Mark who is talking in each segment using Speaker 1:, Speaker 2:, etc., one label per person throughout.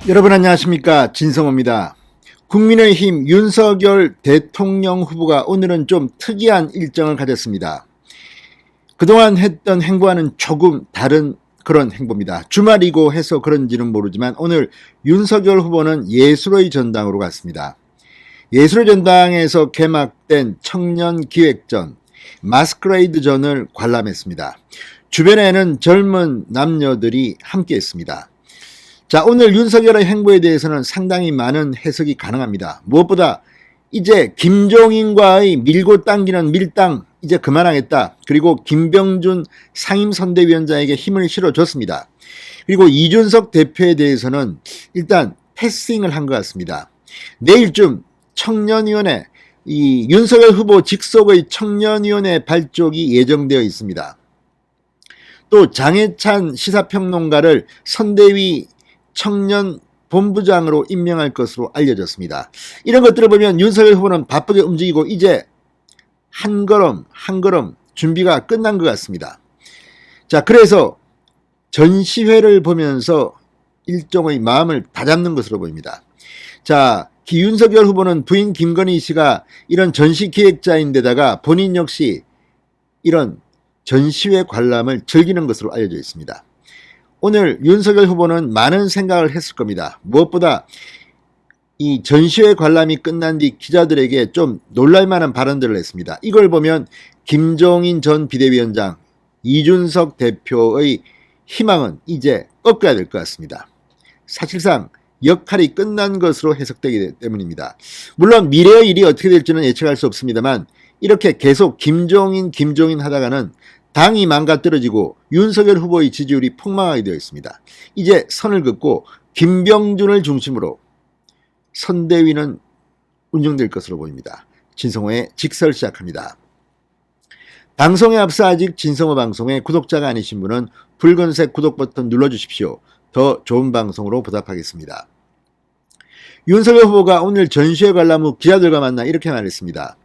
Speaker 1: 여러분 안녕하십니까, 진성호입니다. 국민의힘 윤석열 대통령 후보가 오늘은 좀 특이한 일정을 가졌습니다. 그동안 했던 행보와는 조금 다른 그런 행보입니다. 주말이고 해서 그런지는 모르지만 오늘 윤석열 후보는 예술의 전당으로 갔습니다. 예술의 전당에서 개막된 청년기획전 마스크레이드전을 관람했습니다. 주변에는 젊은 남녀들이 함께했습니다. 자, 오늘 윤석열의 행보에 대해서는 상당히 많은 해석이 가능합니다. 무엇보다 이제 김종인과의 밀고 당기는 밀당 이제 그만하겠다. 그리고 김병준 상임선대위원장에게 힘을 실어줬습니다. 그리고 이준석 대표에 대해서는 일단 패싱을 한 것 같습니다. 내일쯤 청년위원회, 이 윤석열 후보 직속의 청년위원회 발족이 예정되어 있습니다. 또 장해찬 시사평론가를 선대위 청년 본부장으로 임명할 것으로 알려졌습니다. 이런 것들을 보면 윤석열 후보는 바쁘게 움직이고 이제 한 걸음 한 걸음 준비가 끝난 것 같습니다. 자, 그래서 전시회를 보면서 일종의 마음을 다잡는 것으로 보입니다. 자, 윤석열 후보는 부인 김건희 씨가 이런 전시 기획자인데다가 본인 역시 이런 전시회 관람을 즐기는 것으로 알려져 있습니다. 오늘 윤석열 후보는 많은 생각을 했을 겁니다. 무엇보다 이 전시회 관람이 끝난 뒤 기자들에게 좀 놀랄만한 발언들을 했습니다. 이걸 보면 김종인 전 비대위원장, 이준석 대표의 희망은 이제 꺾어야 될 것 같습니다. 사실상 역할이 끝난 것으로 해석되기 때문입니다. 물론 미래의 일이 어떻게 될지는 예측할 수 없습니다만 이렇게 계속 김종인 하다가는 당이 망가뜨려지고 윤석열 후보의 지지율이 폭망하게 되어 있습니다. 이제 선을 긋고 김병준을 중심으로 선대위는 운영될 것으로 보입니다. 진성호의 직설 시작합니다. 방송에 앞서 아직 진성호 방송에 구독자가 아니신 분은 붉은색 구독 버튼 눌러주십시오. 더 좋은 방송으로 보답하겠습니다. 윤석열 후보가 오늘 전시회 관람 후 기자들과 만나 이렇게 말했습니다.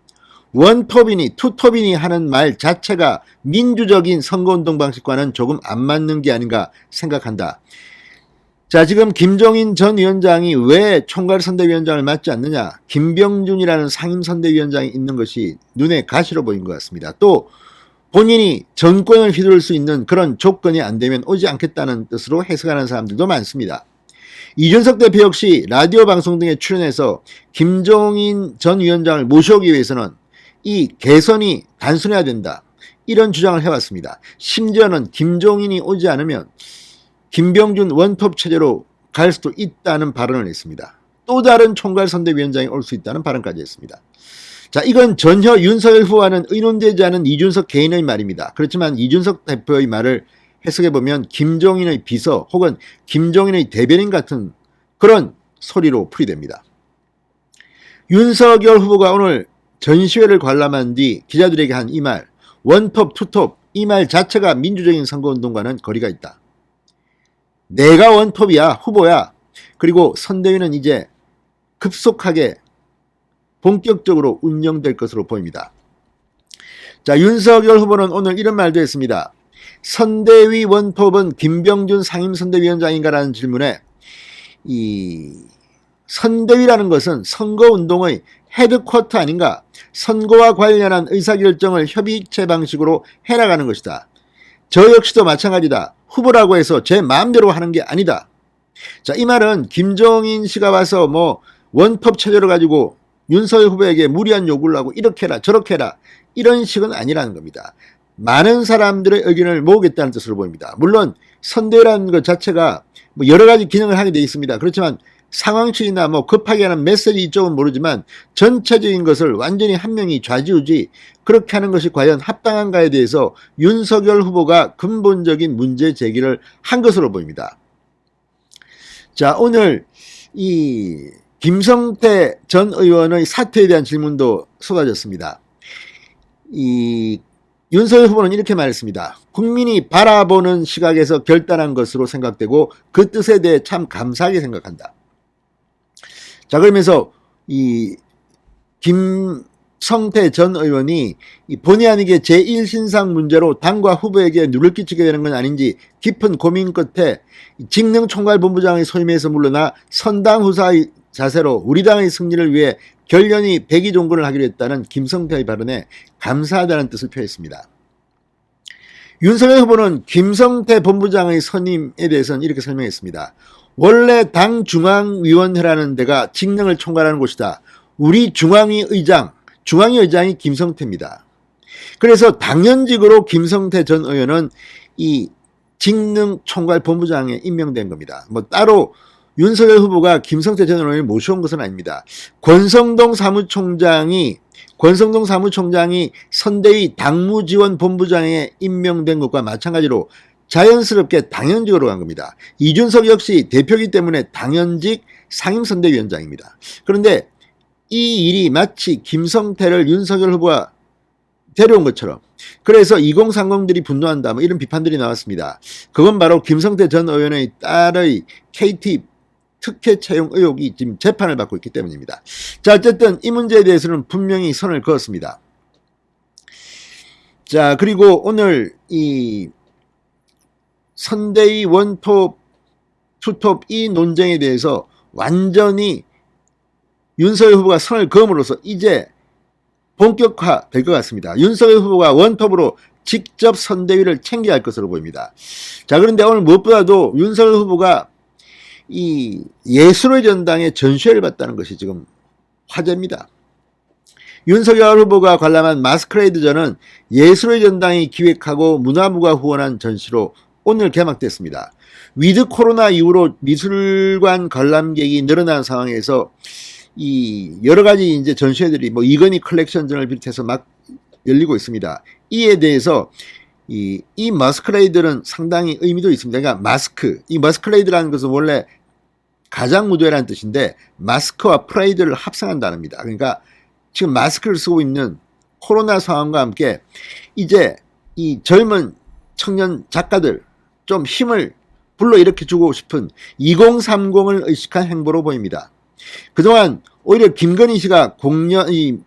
Speaker 1: 원톱이니 투톱이니 하는 말 자체가 민주적인 선거운동 방식과는 조금 안 맞는 게 아닌가 생각한다. 자, 지금 김종인 전 위원장이 왜 총괄선대위원장을 맡지 않느냐, 김병준이라는 상임선대위원장이 있는 것이 눈에 가시로 보인 것 같습니다. 또 본인이 정권을 휘두를 수 있는 그런 조건이 안 되면 오지 않겠다는 뜻으로 해석하는 사람들도 많습니다. 이준석 대표 역시 라디오 방송 등에 출연해서 김종인 전 위원장을 모셔오기 위해서는 이 개선이 단순해야 된다, 이런 주장을 해왔습니다. 심지어는 김종인이 오지 않으면 김병준 원톱 체제로 갈 수도 있다는 발언을 했습니다. 또 다른 총괄선대위원장이 올 수 있다는 발언까지 했습니다. 자, 이건 전혀 윤석열 후보와는 의논되지 않은 이준석 개인의 말입니다. 그렇지만 이준석 대표의 말을 해석해보면 김종인의 비서 혹은 김종인의 대변인 같은 그런 소리로 풀이됩니다. 윤석열 후보가 오늘 전시회를 관람한 뒤 기자들에게 한 이 말, 원톱 투톱, 이 말 자체가 민주적인 선거운동과는 거리가 있다. 내가 원톱이야, 후보야. 그리고 선대위는 이제 급속하게 본격적으로 운영될 것으로 보입니다. 자, 윤석열 후보는 오늘 이런 말도 했습니다. 선대위 원톱은 김병준 상임선대위원장인가라는 질문에 이 선대위라는 것은 선거운동의 헤드쿼터 아닌가? 선거와 관련한 의사결정을 협의체 방식으로 해나가는 것이다. 저 역시도 마찬가지다. 후보라고 해서 제 마음대로 하는 게 아니다. 자, 이 말은 김종인 씨가 와서 뭐 원톱 체제로 가지고 윤석열 후보에게 무리한 요구를 하고 이렇게 해라 저렇게 해라 이런 식은 아니라는 겁니다. 많은 사람들의 의견을 모으겠다는 뜻으로 보입니다. 물론 선대위라는 것 자체가 뭐 여러 가지 기능을 하게 되어 있습니다. 그렇지만 상황실이나 뭐 급하게 하는 메시지 이쪽은 모르지만 전체적인 것을 완전히 한 명이 좌지우지 그렇게 하는 것이 과연 합당한가에 대해서 윤석열 후보가 근본적인 문제 제기를 한 것으로 보입니다. 자, 오늘 이 김성태 전 의원의 사퇴에 대한 질문도 쏟아졌습니다. 이 윤석열 후보는 이렇게 말했습니다. 국민이 바라보는 시각에서 결단한 것으로 생각되고 그 뜻에 대해 참 감사하게 생각한다. 자, 그러면서 이 김성태 전 의원이 본의 아니게 제1신상 문제로 당과 후보에게 누를 끼치게 되는 건 아닌지 깊은 고민 끝에 직능총괄본부장의 소임에서 물러나 선당 후사의 자세로 우리 당의 승리를 위해 결연히 백의종군을 하기로 했다는 김성태의 발언에 감사하다는 뜻을 표했습니다. 윤석열 후보는 김성태 본부장의 선임에 대해서는 이렇게 설명했습니다. 원래 당 중앙위원회라는 데가 직능을 총괄하는 곳이다. 우리 중앙위 의장이 김성태입니다. 그래서 당연직으로 김성태 전 의원은 이 직능총괄본부장에 임명된 겁니다. 뭐 따로 윤석열 후보가 김성태 전 의원을 모셔온 것은 아닙니다. 권성동 사무총장이 선대위 당무지원본부장에 임명된 것과 마찬가지로 자연스럽게 당연직으로 간 겁니다. 이준석 역시 대표이기 때문에 당연직 상임선대위원장입니다. 그런데 이 일이 마치 김성태를 윤석열 후보가 데려온 것처럼, 그래서 2030들이 분노한다 뭐 이런 비판들이 나왔습니다. 그건 바로 김성태 전 의원의 딸의 KT 특혜 채용 의혹이 지금 재판을 받고 있기 때문입니다. 자, 어쨌든 이 문제에 대해서는 분명히 선을 그었습니다. 자, 그리고 오늘 이 선대위 원톱, 투톱 이 논쟁에 대해서 완전히 윤석열 후보가 선을 그음으로써 이제 본격화 될 것 같습니다. 윤석열 후보가 원톱으로 직접 선대위를 챙겨야 할 것으로 보입니다. 자, 그런데 오늘 무엇보다도 윤석열 후보가 이 예술의 전당에 전시회를 받다는 것이 지금 화제입니다. 윤석열 후보가 관람한 마스크레이드전은 예술의 전당이 기획하고 문화부가 후원한 전시로 오늘 개막됐습니다. 위드 코로나 이후로 미술관 관람객이 늘어난 상황에서 이 여러 가지 이제 전시회들이 뭐 이건희 컬렉션전을 비롯해서 막 열리고 있습니다. 이에 대해서 이 마스크레이드는 상당히 의미도 있습니다. 그러니까 이 마스크레이드라는 것은 원래 가장 무도회라는 뜻인데 마스크와 프레이드를 합성한 단어입니다. 그러니까 지금 마스크를 쓰고 있는 코로나 상황과 함께 이제 이 젊은 청년 작가들 좀 힘을 불러일으켜 주고 싶은 2030을 의식한 행보로 보입니다. 그동안 오히려 김건희 씨가 이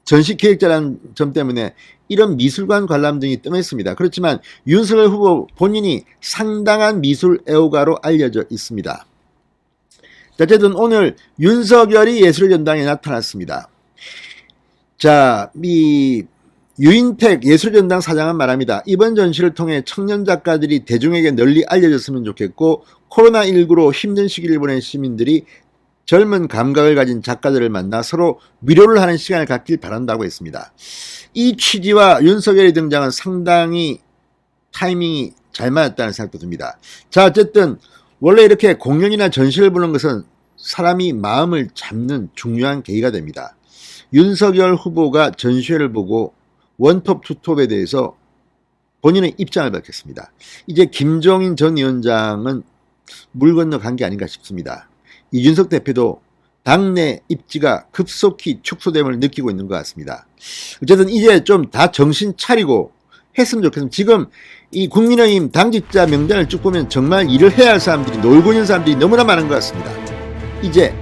Speaker 1: 전시 기획자라는 점 때문에 이런 미술관 관람 등이 뜸했습니다. 그렇지만 윤석열 후보 본인이 상당한 미술 애호가로 알려져 있습니다. 어쨌든 오늘 윤석열이 예술의 전당에 나타났습니다. 자, 이 유인택 예술의 전당 사장은 말합니다. 이번 전시를 통해 청년 작가들이 대중에게 널리 알려졌으면 좋겠고 코로나19로 힘든 시기를 보낸 시민들이 젊은 감각을 가진 작가들을 만나 서로 위로를 하는 시간을 갖길 바란다고 했습니다. 이 취지와 윤석열의 등장은 상당히 타이밍이 잘 맞았다는 생각도 듭니다. 자, 어쨌든 원래 이렇게 공연이나 전시를 보는 것은 사람이 마음을 잡는 중요한 계기가 됩니다. 윤석열 후보가 전시회를 보고 원톱, 투톱에 대해서 본인의 입장을 밝혔습니다. 이제 김종인 전 위원장은 물 건너간 게 아닌가 싶습니다. 이준석 대표도 당내 입지가 급속히 축소됨을 느끼고 있는 것 같습니다. 어쨌든 이제 좀 다 정신 차리고 했으면 좋겠습니다. 지금 이 국민의힘 당직자 명단을 쭉 보면 정말 일을 해야 할 사람들이, 놀고 있는 사람들이 너무나 많은 것 같습니다. 이제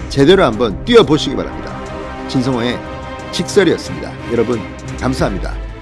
Speaker 1: 제대로 한번 뛰어보시기 바랍니다. 진성호의 직설이었습니다. 여러분 감사합니다.